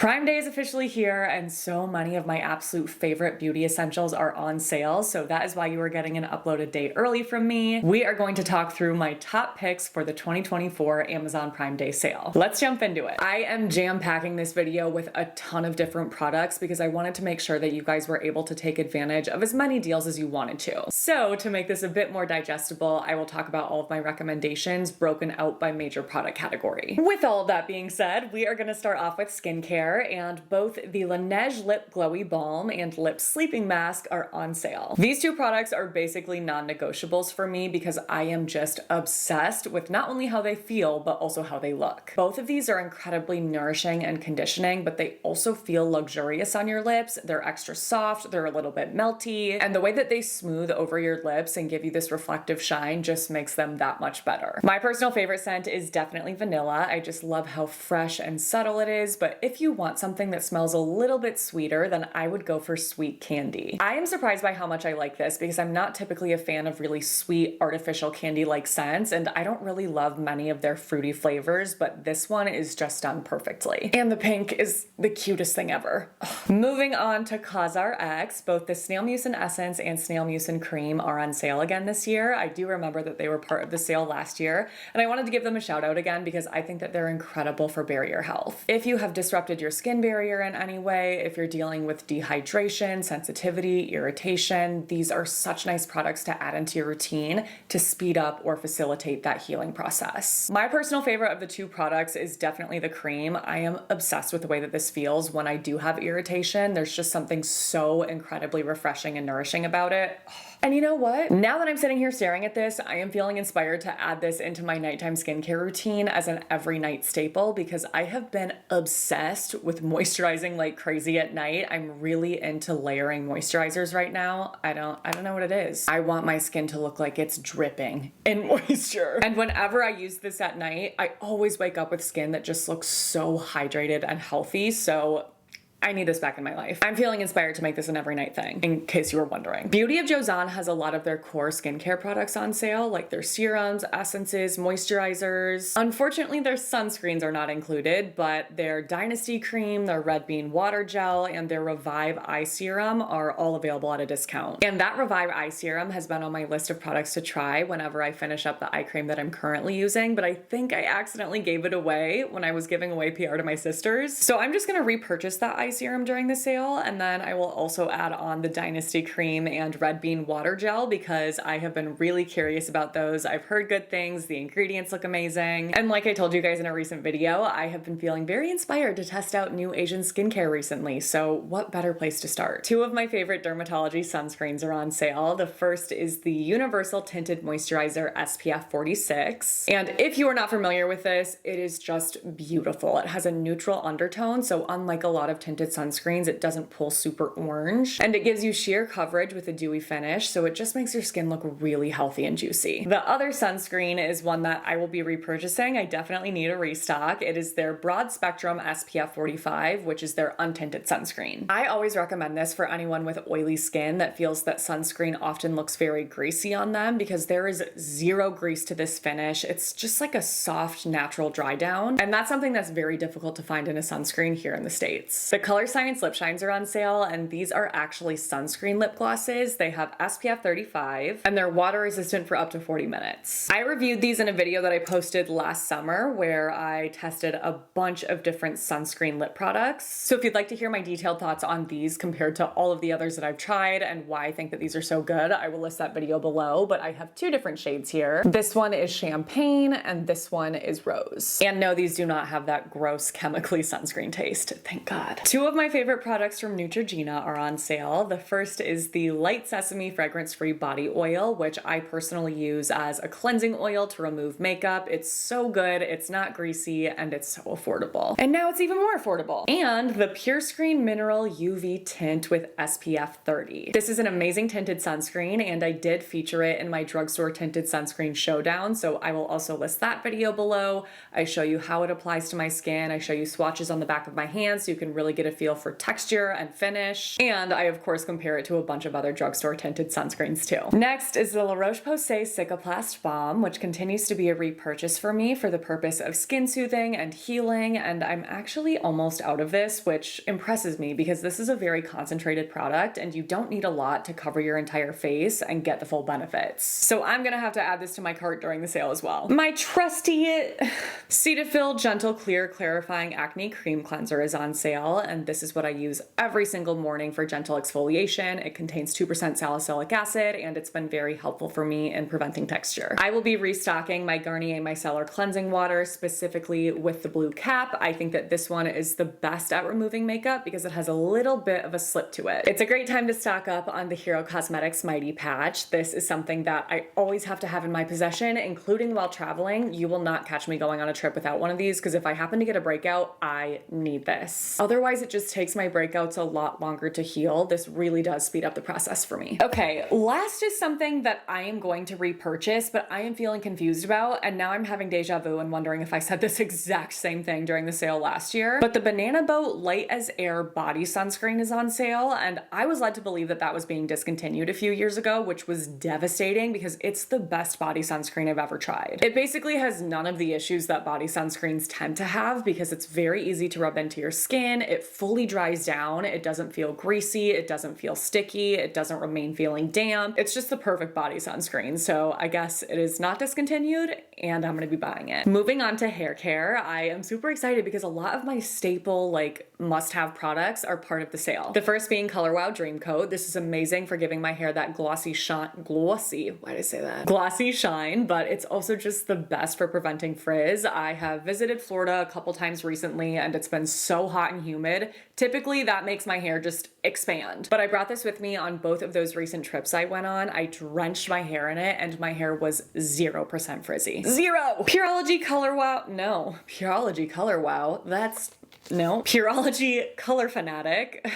Prime Day is officially here, and so many of my absolute favorite beauty essentials are on sale, so that is why you are getting an uploaded day early from me. We are going to talk through my top picks for the 2024 Amazon Prime Day sale. Let's jump into it. I am jam-packing this video with a ton of different products because I wanted to make sure that you guys were able to take advantage of as many deals as you wanted to. So to make this a bit more digestible, I will talk about all of my recommendations broken out by major product category. With all of that being said, we are going to start off with skincare, and both the Laneige Lip Glowy Balm and Lip Sleeping Mask are on sale. These two products are basically non-negotiables for me because I am just obsessed with not only how they feel, but also how they look. Both of these are incredibly nourishing and conditioning, but they also feel luxurious on your lips. They're extra soft, they're a little bit melty, and the way that they smooth over your lips and give you this reflective shine just makes them that much better. My personal favorite scent is definitely vanilla. I just love how fresh and subtle it is, but if you want something that smells a little bit sweeter, then I would go for Sweet Candy. I am surprised by how much I like this because I'm not typically a fan of really sweet artificial candy-like scents, and I don't really love many of their fruity flavors, but this one is just done perfectly. And the pink is the cutest thing ever. Moving on to CosRX, both the Snail Mucin Essence and Snail Mucin Cream are on sale again this year. I do remember that they were part of the sale last year, and I wanted to give them a shout out again because I think that they're incredible for barrier health. If you have disrupted your skin barrier in any way, if you're dealing with dehydration, sensitivity, irritation, these are such nice products to add into your routine to speed up or facilitate that healing process. My personal favorite of the two products is definitely the cream. I am obsessed with the way that this feels when I do have irritation. There's just something so incredibly refreshing and nourishing about it. And you know what? Now that I'm sitting here staring at this, I am feeling inspired to add this into my nighttime skincare routine as an every night staple because I have been obsessed with moisturizing like crazy at night. I'm really into layering moisturizers right now. I don't know what it is. I want my skin to look like it's dripping in moisture. And whenever I use this at night, I always wake up with skin that just looks so hydrated and healthy. So I need this back in my life. I'm feeling inspired to make this an every night thing, in case you were wondering. Beauty of Joseon has a lot of their core skincare products on sale, like their serums, essences, moisturizers. Unfortunately, their sunscreens are not included, but their Dynasty Cream, their Red Bean Water Gel, and their Revive Eye Serum are all available at a discount. And that Revive Eye Serum has been on my list of products to try whenever I finish up the eye cream that I'm currently using, but I think I accidentally gave it away when I was giving away PR to my sisters. So I'm just gonna repurchase that eye serum during the sale, and then I will also add on the Dynasty Cream and Red Bean Water Gel because I have been really curious about those. I've heard good things, the ingredients look amazing, and like I told you guys in a recent video, I have been feeling very inspired to test out new Asian skincare recently, so what better place to start? Two of my favorite dermatology sunscreens are on sale. The first is the Universal Tinted Moisturizer SPF 46, and if you are not familiar with this, it is just beautiful. It has a neutral undertone, so unlike a lot of tinted sunscreens, it doesn't pull super orange, and it gives you sheer coverage with a dewy finish, so it just makes your skin look really healthy and juicy. The other sunscreen is one that I will be repurchasing. I definitely need a restock. It is their Broad Spectrum SPF 45, which is their untinted sunscreen. I always recommend this for anyone with oily skin that feels that sunscreen often looks very greasy on them because there is zero grease to this finish. It's just like a soft, natural dry down, and that's something that's very difficult to find in a sunscreen here in the States. The Color Science lip shines are on sale, and these are actually sunscreen lip glosses. They have SPF 35, and they're water resistant for up to 40 minutes. I reviewed these in a video that I posted last summer where I tested a bunch of different sunscreen lip products. So if you'd like to hear my detailed thoughts on these compared to all of the others that I've tried and why I think that these are so good, I will list that video below, but I have two different shades here. This one is Champagne, and this one is Rose. And no, these do not have that gross chemically sunscreen taste, thank God. Two of my favorite products from Neutrogena are on sale. The first is the Light Sesame Fragrance-Free Body Oil, which I personally use as a cleansing oil to remove makeup. It's so good, it's not greasy, and it's so affordable. And now it's even more affordable. And the Pure Screen Mineral UV Tint with SPF 30. This is an amazing tinted sunscreen, and I did feature it in my drugstore tinted sunscreen showdown, so I will also list that video below. I show you how it applies to my skin. I show you swatches on the back of my hands so you can really get get a feel for texture and finish. And I, of course, compare it to a bunch of other drugstore tinted sunscreens too. Next is the La Roche-Posay Cicaplast Balm, which continues to be a repurchase for me for the purpose of skin soothing and healing. And I'm actually almost out of this, which impresses me because this is a very concentrated product and you don't need a lot to cover your entire face and get the full benefits. So I'm gonna have to add this to my cart during the sale as well. My trusty Cetaphil Gentle Clear Clarifying Acne Cream Cleanser is on sale, and this is what I use every single morning for gentle exfoliation. It contains 2% salicylic acid, and it's been very helpful for me in preventing texture. I will be restocking my Garnier Micellar Cleansing Water, specifically with the blue cap. I think that this one is the best at removing makeup because it has a little bit of a slip to it. It's a great time to stock up on the Hero Cosmetics Mighty Patch. This is something that I always have to have in my possession, including while traveling. You will not catch me going on a trip without one of these because if I happen to get a breakout, I need this. Otherwise, it just takes my breakouts a lot longer to heal. This really does speed up the process for me. Okay, last is something that I am going to repurchase, but I am feeling confused about, and now I'm having deja vu and wondering if I said this exact same thing during the sale last year. But the Banana Boat Light as Air Body Sunscreen is on sale, and I was led to believe that that was being discontinued a few years ago, which was devastating because it's the best body sunscreen I've ever tried. It basically has none of the issues that body sunscreens tend to have because it's very easy to rub into your skin. It fully dries down. It doesn't feel greasy. It doesn't feel sticky. It doesn't remain feeling damp. It's just the perfect body sunscreen. So I guess it is not discontinued and I'm gonna be buying it. Moving on to hair care, I am super excited because a lot of my staple must-have products are part of the sale. The first being Color Wow Dream Coat. This is amazing for giving my hair that glossy shine, why did I say that? Glossy shine, but it's also just the best for preventing frizz. I have visited Florida a couple times recently and it's been so hot and humid. Typically that makes my hair just expand. But I brought this with me on both of those recent trips I went on. I drenched my hair in it and my hair was 0% frizzy. Zero! Pureology Color Wow, no. Pureology Color Wow, no. Pureology Color Fanatic.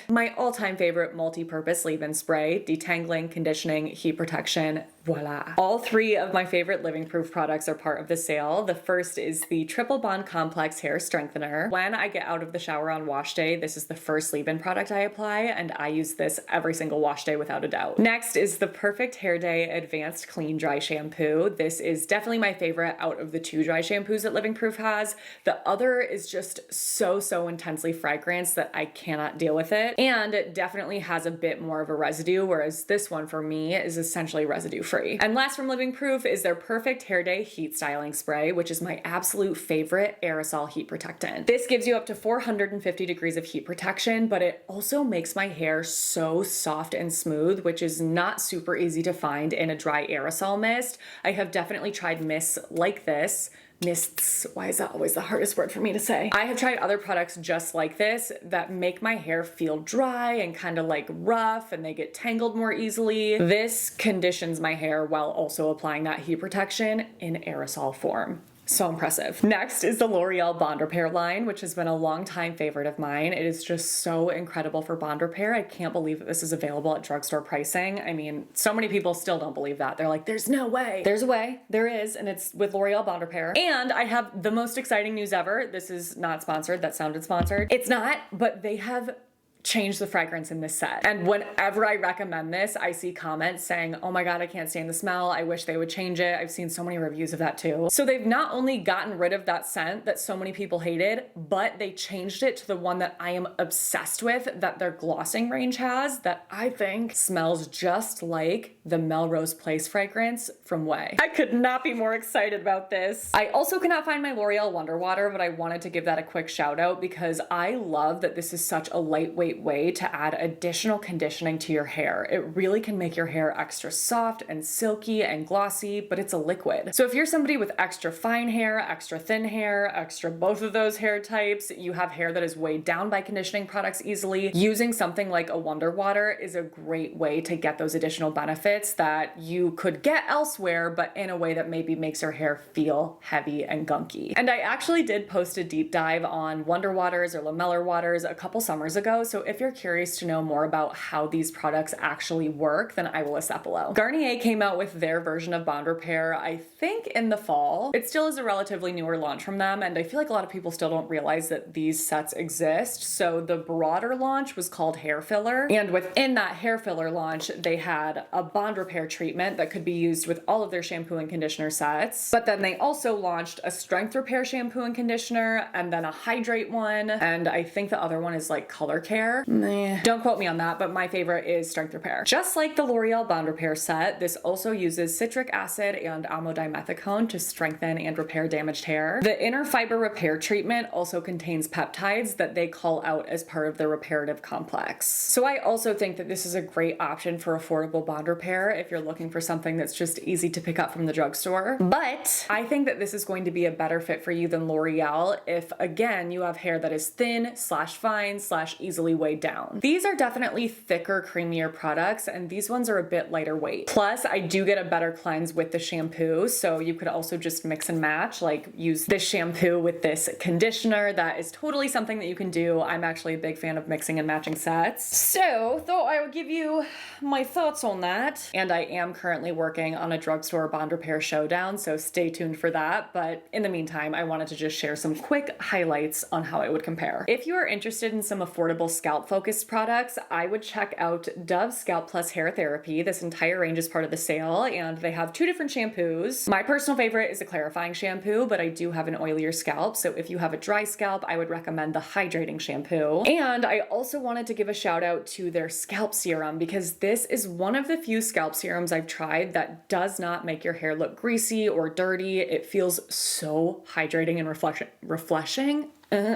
My all-time favorite multi-purpose leave-in spray, detangling, conditioning, heat protection, voila. All three of my favorite Living Proof products are part of the sale. The first is the Triple Bond Complex Hair Strengthener. When I get out of the shower on wash day, this is the first leave-in product I apply, and I use this every single wash day without a doubt. Next is the Perfect Hair Day Advanced Clean Dry Shampoo. This is definitely my favorite out of the two dry shampoos that Living Proof has. The other is just so intensely fragranced that I cannot deal with it, and it definitely has a bit more of a residue, whereas this one for me is essentially residue free. And last from Living Proof is their Perfect Hair Day Heat Styling Spray, which is my absolute favorite aerosol heat protectant. This gives you up to 450 degrees of heat protection, but it also makes my hair so soft and smooth, which is not super easy to find in a dry aerosol mist. I have definitely tried mists like this. Mists, why is that always the hardest word for me to say? I have tried other products just like this that make my hair feel dry and kind of rough and they get tangled more easily. This conditions my hair while also applying that heat protection in aerosol form. So impressive. Next is the L'Oreal Bond Repair line, which has been a long time favorite of mine. It is just so incredible for bond repair. I can't believe that this is available at drugstore pricing. I mean, so many people still don't believe that. They're like, there's no way. There's a way. There is, and it's with L'Oreal Bond Repair. And I have the most exciting news ever. This is not sponsored. That sounded sponsored. It's not, but they have change the fragrance in this set. And whenever I recommend this, I see comments saying, oh my God, I can't stand the smell. I wish they would change it. I've seen so many reviews of that too. So they've not only gotten rid of that scent that so many people hated, but they changed it to the one that I am obsessed with, that their glossing range has, that I think smells just like the Melrose Place fragrance from Way. I could not be more excited about this. I also cannot find my L'Oreal Wonder Water, but I wanted to give that a quick shout out because I love that this is such a lightweight way to add additional conditioning to your hair. It really can make your hair extra soft and silky and glossy, but it's a liquid. So if you're somebody with extra fine hair, extra thin hair, extra both of those hair types, you have hair that is weighed down by conditioning products easily, using something like a Wonder Water is a great way to get those additional benefits benefits that you could get elsewhere, but in a way that maybe makes your hair feel heavy and gunky. And I actually did post a deep dive on Wonder Waters or lamellar waters a couple summers ago, so if you're curious to know more about how these products actually work, then I will list that below. Garnier came out with their version of Bond Repair, I think in the fall. It still is a relatively newer launch from them, and I feel like a lot of people still don't realize that these sets exist. So the broader launch was called Hair Filler, and within that hair filler launch, they had a Bond Repair treatment that could be used with all of their shampoo and conditioner sets. But then they also launched a Strength Repair shampoo and conditioner, and then a Hydrate one, and I think the other one is like Color Care. Don't quote me on that, but my favorite is Strength Repair. Just like the L'Oreal Bond Repair set, this also uses citric acid and amodimethicone to strengthen and repair damaged hair. The Inner Fiber Repair treatment also contains peptides that they call out as part of the reparative complex. So I also think that this is a great option for affordable bond repair if you're looking for something that's just easy to pick up from the drugstore. But I think that this is going to be a better fit for you than L'Oreal if, again, you have hair that is thin slash fine slash easily weighed down. These are definitely thicker, creamier products, and these ones are a bit lighter weight. Plus, I do get a better cleanse with the shampoo, so you could also just mix and match, like use this shampoo with this conditioner. That is totally something that you can do. I'm actually a big fan of mixing and matching sets. So, thought I would give you my thoughts on that. And I am currently working on a drugstore bond repair showdown, so stay tuned for that. But in the meantime, I wanted to just share some quick highlights on how it would compare. If you are interested in some affordable scalp-focused products, I would check out Dove Scalp Plus Hair Therapy. This entire range is part of the sale, and they have 2 different shampoos. My personal favorite is a clarifying shampoo, but I do have an oilier scalp, so if you have a dry scalp, I would recommend the hydrating shampoo. And I also wanted to give a shout out to their scalp serum, because this is one of the few scalp serums I've tried that does not make your hair look greasy or dirty. It feels so hydrating and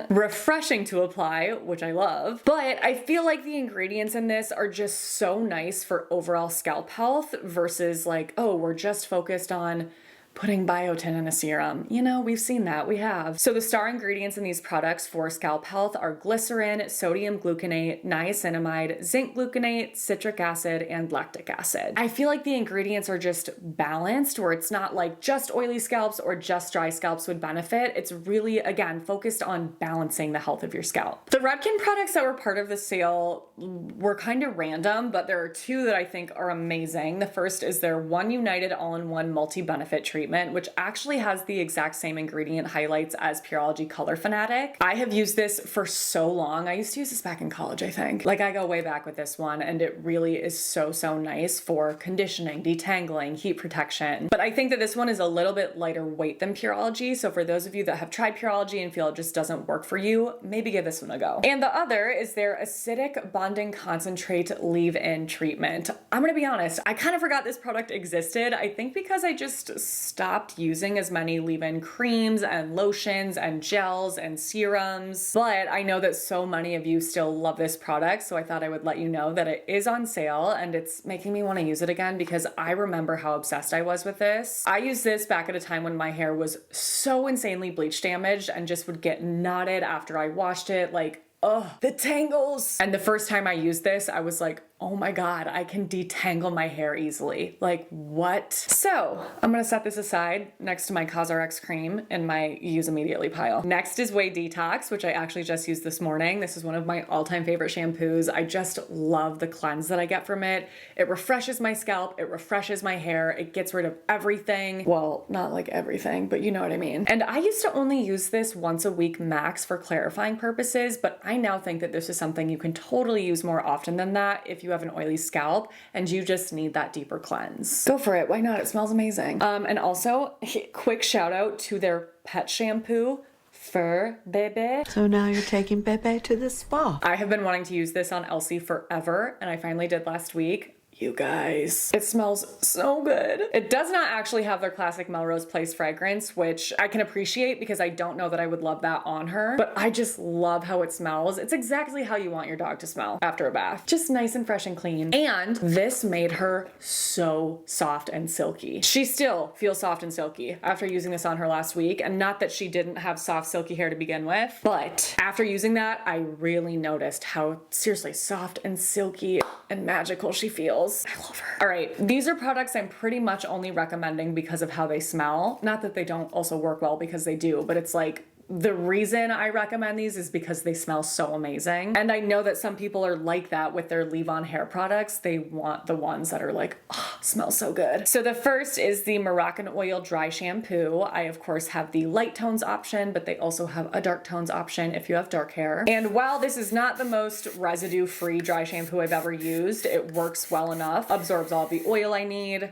refreshing to apply, which I love. But I feel like the ingredients in this are just so nice for overall scalp health versus like, oh, we're just focused on putting biotin in a serum. You know, we've seen that, we have. So the star ingredients in these products for scalp health are glycerin, sodium gluconate, niacinamide, zinc gluconate, citric acid, and lactic acid. I feel like the ingredients are just balanced, where it's not like just oily scalps or just dry scalps would benefit. It's really, again, focused on balancing the health of your scalp. The Redken products that were part of the sale were kind of random, but there are 2 that I think are amazing. The first is their One United All-in-One Multi-Benefit Treatment, which actually has the exact same ingredient highlights as Pureology Color Fanatic. I have used this for so long. I used to use this back in college, I think. Like, I go way back with this one, and it really is so nice for conditioning, detangling, heat protection. But I think that this one is a little bit lighter weight than Pureology, so for those of you that have tried Pureology and feel it just doesn't work for you, maybe give this one a go. And the other is their Acidic Bonding Concentrate Leave-In Treatment. I'm gonna be honest, I kind of forgot this product existed. I think because I just stopped using as many leave-in creams and lotions and gels and serums, but I know that so many of you still love this product, so I thought I would let you know that it is on sale, and it's making me want to use it again because I remember how obsessed I was with this. I used this back at a time when my hair was so insanely bleach damaged and just would get knotted after I washed it, like, oh, the tangles. And the first time I used this, I was like, oh my God, I can detangle my hair easily. Like, what? So I'm gonna set this aside next to my CosRX cream in my use immediately pile. Next is Way Detox, which I actually just used this morning. This is one of my all-time favorite shampoos. I just love the cleanse that I get from it. It refreshes my scalp, it refreshes my hair, it gets rid of everything. Well, not like everything, but you know what I mean. And I used to only use this once a week max for clarifying purposes, but I now think that this is something you can totally use more often than that if you have an oily scalp and you just need that deeper cleanse. Go for it, why not? It smells amazing. And also, quick shout out to their pet shampoo, Fur Bebe. So now you're taking Bebe to the spa. I have been wanting to use this on Elsie forever, and I finally did last week. You guys, it smells so good. It does not actually have their classic Melrose Place fragrance, which I can appreciate because I don't know that I would love that on her, but I just love how it smells. It's exactly how you want your dog to smell after a bath. Just nice and fresh and clean. And this made her so soft and silky. She still feels soft and silky after using this on her last week, and not that she didn't have soft, silky hair to begin with, but after using that, I really noticed how seriously soft and silky and magical she feels. oils. I love her. All right, these are products I'm pretty much only recommending because of how they smell. Not that they don't also work well, because they do, but it's like, the reason I recommend these is because they smell so amazing. And I know that some people are like that with their leave-on hair products. They want the ones that are like, oh, smell so good. So the first is the Moroccan Oil Dry Shampoo. I, of course, have the light tones option, but they also have a dark tones option if you have dark hair. And while this is not the most residue-free dry shampoo I've ever used, it works well enough, absorbs all the oil I need,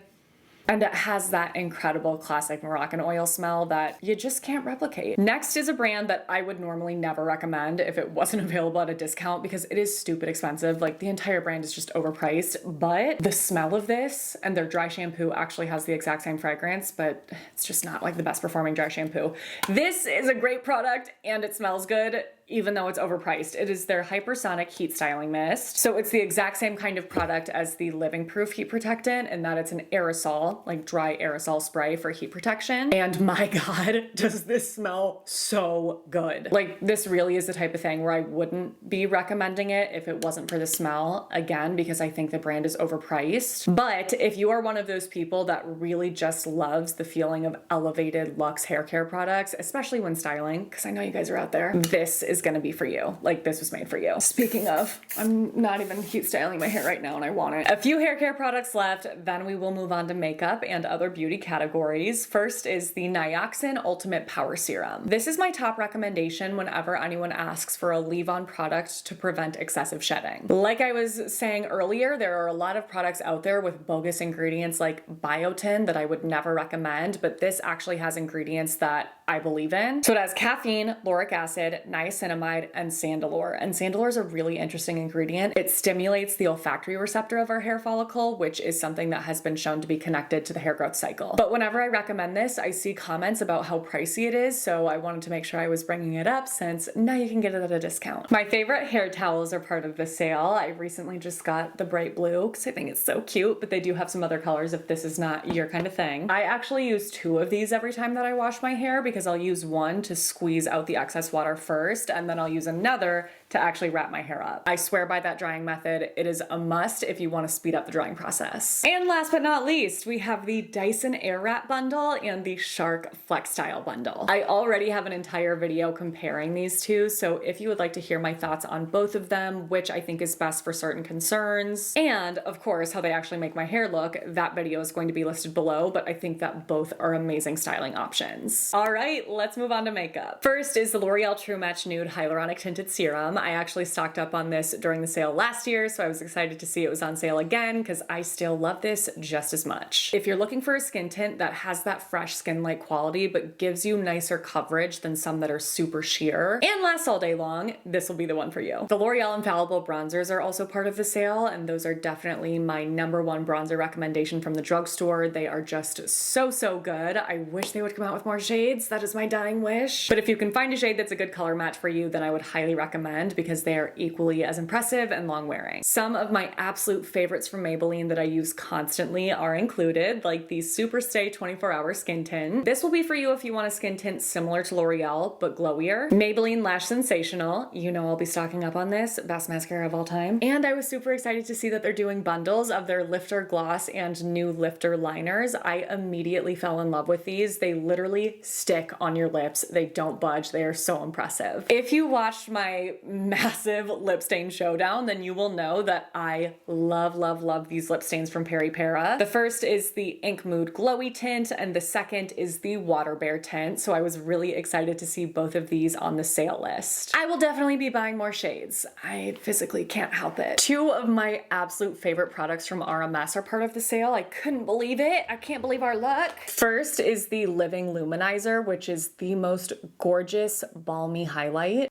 and it has that incredible classic Moroccan oil smell that you just can't replicate. Next is a brand that I would normally never recommend if it wasn't available at a discount, because it is stupid expensive. Like, the entire brand is just overpriced, but the smell of this and their dry shampoo actually has the exact same fragrance, but it's just not like the best performing dry shampoo. This is a great product and it smells good, even though it's overpriced. It is their Hypersonic Heat Styling Mist. So it's the exact same kind of product as the Living Proof Heat Protectant, in that it's an aerosol, like dry aerosol spray for heat protection. And my God, does this smell so good. Like, this really is the type of thing where I wouldn't be recommending it if it wasn't for the smell, again, because I think the brand is overpriced. But if you are one of those people that really just loves the feeling of elevated luxe hair care products, especially when styling, because I know you guys are out there, this is gonna be for you. Like, this was made for you. Speaking of, I'm not even heat styling my hair right now and I want it. A few hair care products left, then we will move on to makeup and other beauty categories. First is the Nioxin Ultimate Power Serum. This is my top recommendation whenever anyone asks for a leave-on product to prevent excessive shedding. Like I was saying earlier, there are a lot of products out there with bogus ingredients like biotin that I would never recommend, but this actually has ingredients that I believe in. So it has caffeine, lauric acid, niacinamide, and sandalore. And sandalore is a really interesting ingredient. It stimulates the olfactory receptor of our hair follicle, which is something that has been shown to be connected to the hair growth cycle. But whenever I recommend this, I see comments about how pricey it is, so I wanted to make sure I was bringing it up since now you can get it at a discount. My favorite hair towels are part of the sale. I recently just got the bright blue because I think it's so cute, but they do have some other colors if this is not your kind of thing. I actually use 2 of these every time that I wash my hair, because I'll use one to squeeze out the excess water first, and then I'll use another to actually wrap my hair up. I swear by that drying method. It is a must if you want to speed up the drying process. And last but not least, we have the Dyson Airwrap bundle and the Shark FlexStyle bundle. I already have an entire video comparing these two, so if you would like to hear my thoughts on both of them, which I think is best for certain concerns, and of course how they actually make my hair look, that video is going to be listed below, but I think that both are amazing styling options. All right, let's move on to makeup. First is the L'Oreal True Match Nude Hyaluronic Tinted Serum. I actually stocked up on this during the sale last year, so I was excited to see it was on sale again because I still love this just as much. If you're looking for a skin tint that has that fresh skin-like quality but gives you nicer coverage than some that are super sheer and lasts all day long, this will be the one for you. The L'Oreal Infallible bronzers are also part of the sale, and those are definitely my #1 bronzer recommendation from the drugstore. They are just so good. I wish they would come out with more shades. That is my dying wish. But if you can find a shade that's a good color match for you, then I would highly recommend, because they are equally as impressive and long wearing. Some of my absolute favorites from Maybelline that I use constantly are included, like the Super Stay 24-Hour Skin Tint. This will be for you if you want a skin tint similar to L'Oreal, but glowier. Maybelline Lash Sensational, you know I'll be stocking up on this, best mascara of all time. And I was super excited to see that they're doing bundles of their Lifter Gloss and new Lifter liners. I immediately fell in love with these. They literally stick on your lips. They don't budge. They are so impressive. If you watched my massive lip stain showdown, then you will know that I love these lip stains from Peri Para. The first is the Ink Mood Glowy Tint, and the second is the Water Bear Tint, so I was really excited to see both of these on the sale list. I will definitely be buying more shades. I physically can't help it. 2 of my absolute favorite products from RMS are part of the sale. I couldn't believe it. I can't believe our luck. First is the Living Luminizer, which is the most gorgeous balmy highlight.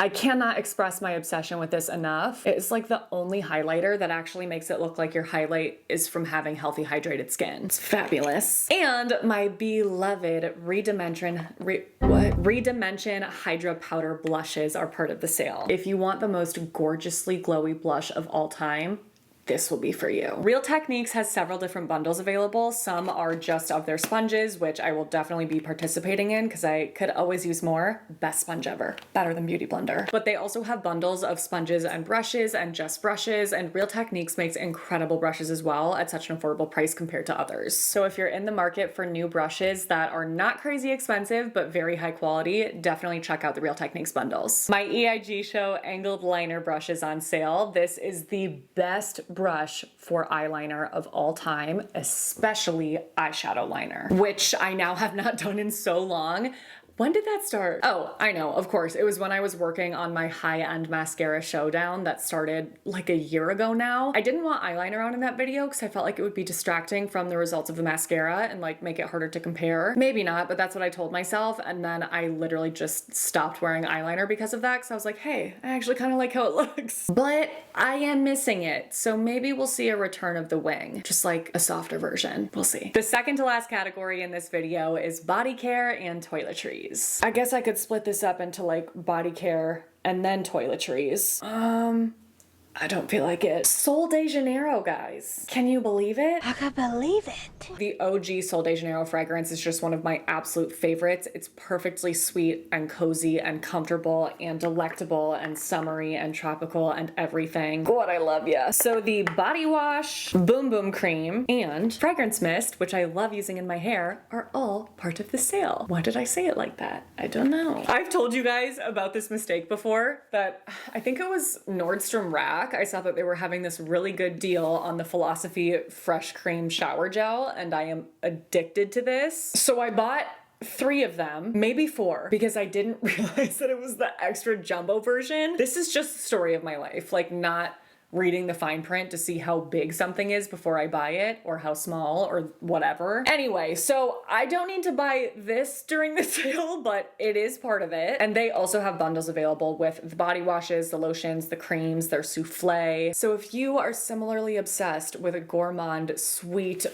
I cannot express my obsession with this enough. It's like the only highlighter that actually makes it look like your highlight is from having healthy, hydrated skin. It's fabulous. And my beloved Redimension Hydra Powder Blushes are part of the sale. If you want the most gorgeously glowy blush of all time, this will be for you. Real Techniques has several different bundles available. Some are just of their sponges, which I will definitely be participating in because I could always use more. Best sponge ever. Better than Beauty Blender. But they also have bundles of sponges and brushes and just brushes, and Real Techniques makes incredible brushes as well at such an affordable price compared to others. So if you're in the market for new brushes that are not crazy expensive but very high quality, definitely check out the Real Techniques bundles. My EIG Show angled liner brush is on sale. This is the best brush for eyeliner of all time, especially eyeshadow liner, which I now have not done in so long. When did that start? Oh, I know, of course. It was when I was working on my high-end mascara showdown that started like a year ago now. I didn't want eyeliner on in that video because I felt like it would be distracting from the results of the mascara and like make it harder to compare. Maybe not, but that's what I told myself. And then I literally just stopped wearing eyeliner because of that because I was like, hey, I actually kind of like how it looks. But I am missing it. So maybe we'll see a return of the wing, just like a softer version. We'll see. The second to last category in this video is body care and toiletries. I guess I could split this up into like body care and then toiletries. I don't feel like it. Sol de Janeiro, guys. Can you believe it? I can believe it. The OG Sol de Janeiro fragrance is just one of my absolute favorites. It's perfectly sweet and cozy and comfortable and delectable and summery and tropical and everything. God, I love ya. So the body wash, boom boom cream, and fragrance mist, which I love using in my hair, are all part of the sale. Why did I say it like that? I don't know. I've told you guys about this mistake before, that I think it was Nordstrom Rack. I saw that they were having this really good deal on the Philosophy Fresh Cream Shower Gel, and I am addicted to this. So I bought 3 of them, maybe 4, because I didn't realize that it was the extra jumbo version. This is just the story of my life, like not reading the fine print to see how big something is before I buy it or how small or whatever. Anyway, so I don't need to buy this during the sale, but it is part of it. And they also have bundles available with the body washes, the lotions, the creams, their souffle. So if you are similarly obsessed with a gourmand, sweet,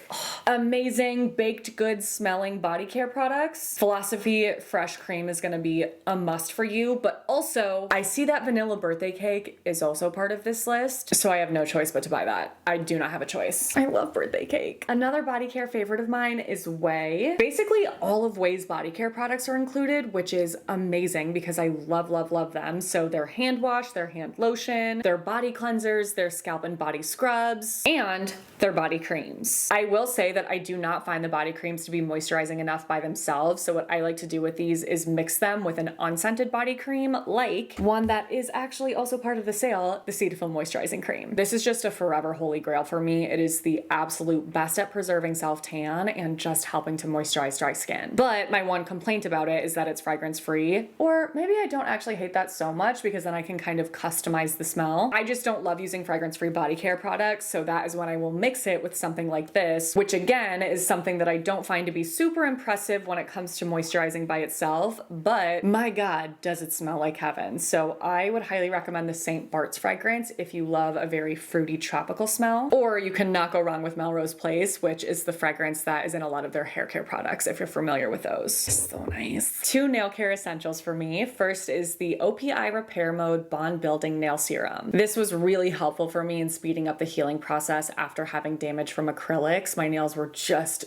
amazing baked goods smelling body care products, Philosophy Fresh Cream is gonna be a must for you. But also, I see that vanilla birthday cake is also part of this list. So I have no choice but to buy that. I do not have a choice. I love birthday cake. Another body care favorite of mine is Ouai. Basically, all of Ouai's body care products are included, which is amazing because I love, love, love them. So their hand wash, their hand lotion, their body cleansers, their scalp and body scrubs, and their body creams. I will say that I do not find the body creams to be moisturizing enough by themselves. So what I like to do with these is mix them with an unscented body cream, like one that is actually also part of the sale, the Cetaphil Moisturizing Cream. This is just a forever holy grail for me. It is the absolute best at preserving self-tan and just helping to moisturize dry skin. But my one complaint about it is that it's fragrance free, or maybe I don't actually hate that so much because then I can kind of customize the smell. I just don't love using fragrance free body care products, so that is when I will mix it with something like this, which again is something that I don't find to be super impressive when it comes to moisturizing by itself, but my God, does it smell like heaven. So I would highly recommend the St. Bart's fragrance if you love a very fruity tropical smell, or you cannot go wrong with Melrose Place, which is the fragrance that is in a lot of their hair care products if you're familiar with those. So nice. 2 nail care essentials for me. First is the OPI Repair Mode Bond Building Nail Serum. This was really helpful for me in speeding up the healing process after having damage from acrylics. My nails were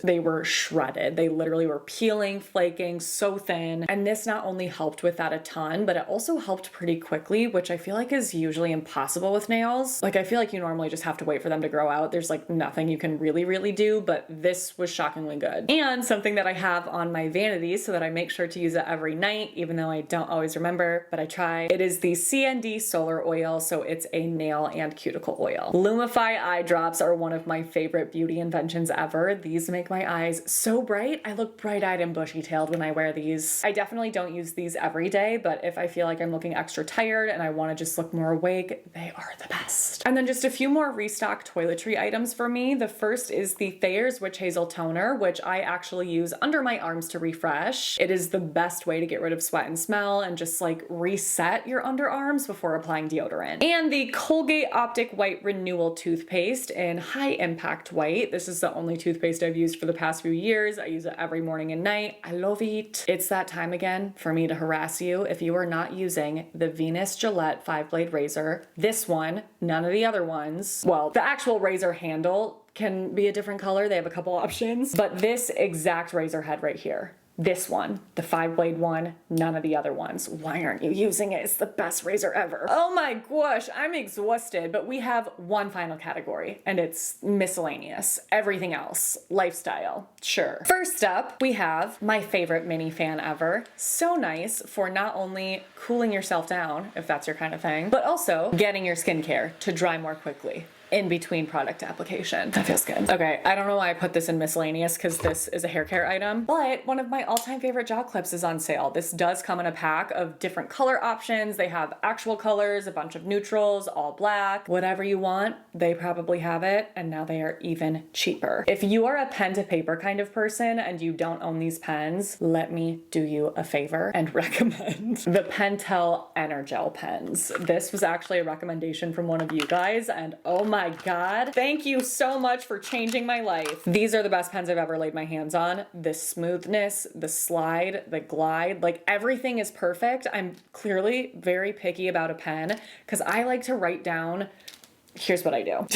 they were shredded. They literally were peeling, flaking, so thin. And this not only helped with that a ton, but it also helped pretty quickly, which I feel like is usually impossible with nails. Like I feel like you normally just have to wait for them to grow out. There's like nothing you can really do, but this was shockingly good. And something that I have on my vanity so that I make sure to use it every night, even though I don't always remember, but I try. It is the CND Solar Oil, so it's a nail and cuticle oil. Lumify eye drops are one of my favorite beauty inventions ever. These make my eyes so bright. I look bright-eyed and bushy-tailed when I wear these. I definitely don't use these every day, but if I feel like I'm looking extra tired and I want to just look more awake, they are the best. And then just a few more restock toiletry items for me. The first is the Thayer's Witch Hazel Toner, which I actually use under my arms to refresh. It is the best way to get rid of sweat and smell and just like reset your underarms before applying deodorant. And the Colgate Optic White Renewal toothpaste in high impact white. This is the only toothpaste I've used for the past few years. I use it every morning and night. I love it. It's that time again for me to harass you. If you are not using the Venus Gillette 5-blade razor, this one none of the other ones. Well, the actual razor handle can be a different color. They have a couple options, but this exact razor head right here, this one, the 5-blade one, none of the other ones. Why aren't you using it? It's the best razor ever. Oh my gosh, I'm exhausted, but we have one final category and it's miscellaneous. Everything else, lifestyle, sure. First up, we have my favorite mini fan ever. So nice for not only cooling yourself down, if that's your kind of thing, but also getting your skincare to dry more quickly in between product application. That feels good. Okay, I don't know why I put this in miscellaneous because this is a hair care item, but one of my all-time favorite jaw clips is on sale. This does come in a pack of different color options. They have actual colors, a bunch of neutrals, all black, whatever you want, they probably have it, and now they are even cheaper. If you are a pen to paper kind of person and you don't own these pens, let me do you a favor and recommend the Pentel Energel pens. This was actually a recommendation from one of you guys, and oh my God, thank you so much for changing my life. These are the best pens I've ever laid my hands on. The smoothness, the slide, the glide, like everything is perfect. I'm clearly very picky about a pen because I like to write down. Here's what I do.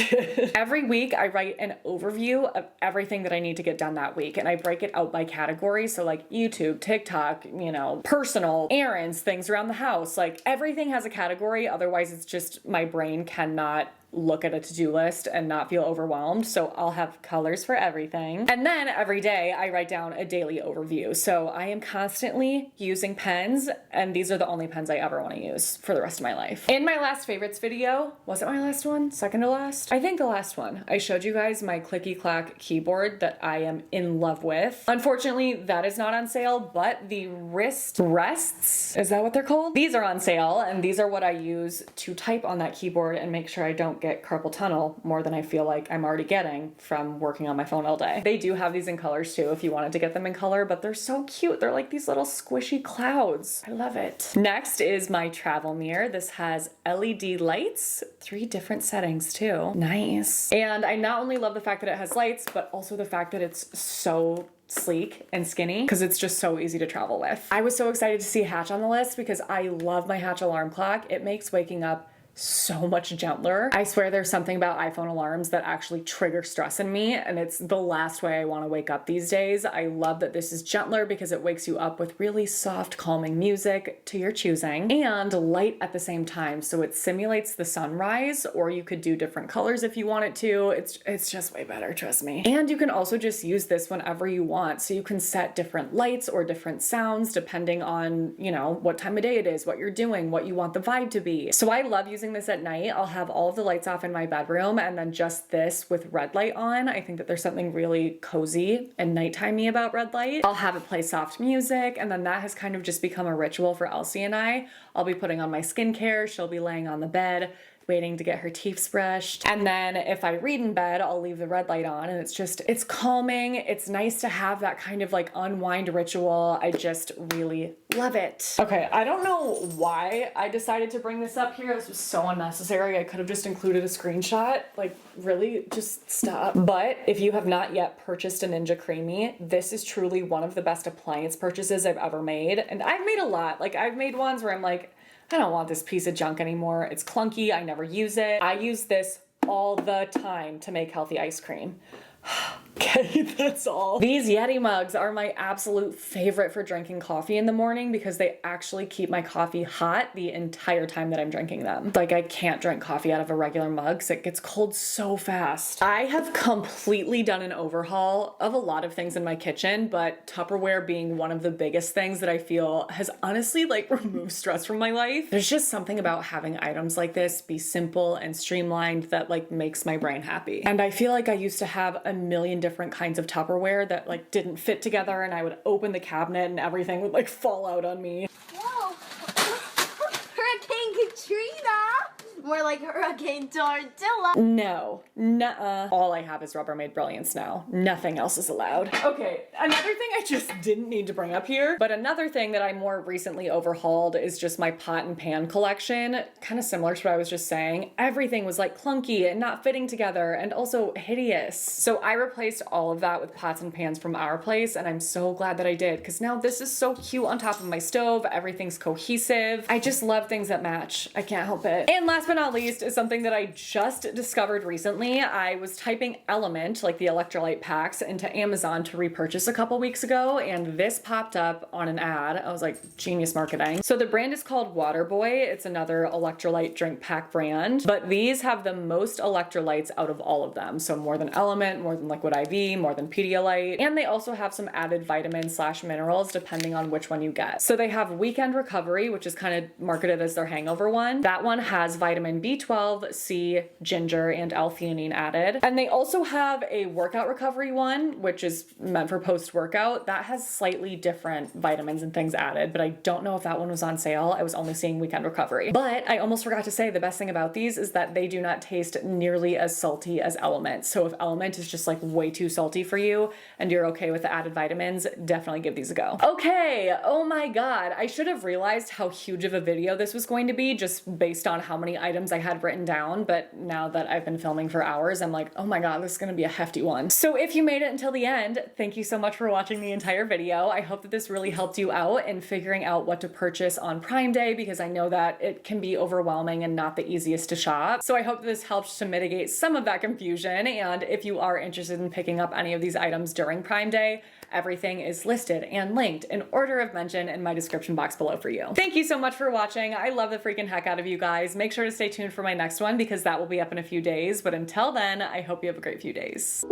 Every week I write an overview of everything that I need to get done that week, and I break it out by category. So like YouTube, TikTok, you know, personal, errands, things around the house, like everything has a category. Otherwise it's just my brain cannot look at a to-do list and not feel overwhelmed. So I'll have colors for everything. And then every day I write down a daily overview. So I am constantly using pens, and these are the only pens I ever want to use for the rest of my life. In my last favorites video, was it my last one? Second to last? I think the last one. I showed you guys my clicky clack keyboard that I am in love with. Unfortunately, that is not on sale, but the rests, is that what they're called? These are on sale, and these are what I use to type on that keyboard and make sure I don't get carpal tunnel more than I feel like I'm already getting from working on my phone all day. They do have these in colors too if you wanted to get them in color, but they're so cute. They're like these little squishy clouds. I love it. Next is my travel mirror. This has LED lights, 3 different settings too. Nice. And I not only love the fact that it has lights, but also the fact that it's so sleek and skinny because it's just so easy to travel with. I was so excited to see Hatch on the list because I love my Hatch alarm clock. It makes waking up so much gentler. I swear there's something about iPhone alarms that actually trigger stress in me, and it's the last way I want to wake up these days. I love that this is gentler because it wakes you up with really soft, calming music to your choosing and light at the same time. So it simulates the sunrise, or you could do different colors if you want it to. It's just way better, trust me. And you can also just use this whenever you want. So you can set different lights or different sounds depending on, you know, what time of day it is, what you're doing, what you want the vibe to be. So I love using this at night. I'll have all of the lights off in my bedroom and then just this with red light on. I think that there's something really cozy and nighttimey about red light. I'll have it play soft music, and then that has kind of just become a ritual for Elsie and I. I'll be putting on my skincare. She'll be laying on the bed waiting to get her teeth brushed. And then if I read in bed, I'll leave the red light on, and it's calming. It's nice to have that kind of like unwind ritual. I just really love it. Okay, I don't know why I decided to bring this up here. This was so unnecessary. I could have just included a screenshot. Like, really, just stop. But if you have not yet purchased a Ninja Creamy, this is truly one of the best appliance purchases I've ever made. And I've made a lot. Like, I've made ones where I'm like, I don't want this piece of junk anymore. It's clunky. I never use it. I use this all the time to make healthy ice cream. Okay, that's all. These Yeti mugs are my absolute favorite for drinking coffee in the morning because they actually keep my coffee hot the entire time that I'm drinking them. Like, I can't drink coffee out of a regular mug because it gets cold so fast. I have completely done an overhaul of a lot of things in my kitchen, but Tupperware being one of the biggest things that I feel has honestly like removed stress from my life. There's just something about having items like this be simple and streamlined that like makes my brain happy. And I feel like I used to have a million different kinds of Tupperware that like didn't fit together, and I would open the cabinet and everything would like fall out on me. Whoa! Hurricane Katrina! More like Hurricane Tortilla. No, nuh-uh. All I have is Rubbermaid Brilliance now. Nothing else is allowed. Okay, another thing I just didn't need to bring up here, but another thing that I more recently overhauled is just my pot and pan collection. Kind of similar to what I was just saying. Everything was like clunky and not fitting together and also hideous. So I replaced all of that with pots and pans from our place, and I'm so glad that I did because now this is so cute on top of my stove. Everything's cohesive. I just love things that match. I can't help it. And last but but not least is something that I just discovered recently. I was typing Element, like the electrolyte packs, into Amazon to repurchase a couple weeks ago, and this popped up on an ad. I was like, genius marketing. So the brand is called Waterboy. It's another electrolyte drink pack brand, but these have the most electrolytes out of all of them. So more than Element, more than Liquid IV, more than Pedialyte, and they also have some added vitamins / minerals depending on which one you get. So they have Weekend Recovery, which is kind of marketed as their hangover one. That one has vitamin B12, C, ginger, and L-theanine added. And they also have a Workout Recovery one, which is meant for post-workout. That has slightly different vitamins and things added, but I don't know if that one was on sale. I was only seeing Weekend Recovery. But I almost forgot to say the best thing about these is that they do not taste nearly as salty as Element. So if Element is just like way too salty for you and you're okay with the added vitamins, definitely give these a go. Okay, oh my God. I should have realized how huge of a video this was going to be just based on how many items I had written down, but now that I've been filming for hours, I'm like, oh my God, this is gonna be a hefty one. So if you made it until the end, thank you so much for watching the entire video. I hope that this really helped you out in figuring out what to purchase on Prime Day, because I know that it can be overwhelming and not the easiest to shop. So I hope this helped to mitigate some of that confusion, and if you are interested in picking up any of these items during Prime Day, everything is listed and linked in order of mention in my description box below for you. Thank you so much for watching. I love the freaking heck out of you guys. Make sure to stay tuned for my next one because that will be up in a few days. But until then, I hope you have a great few days.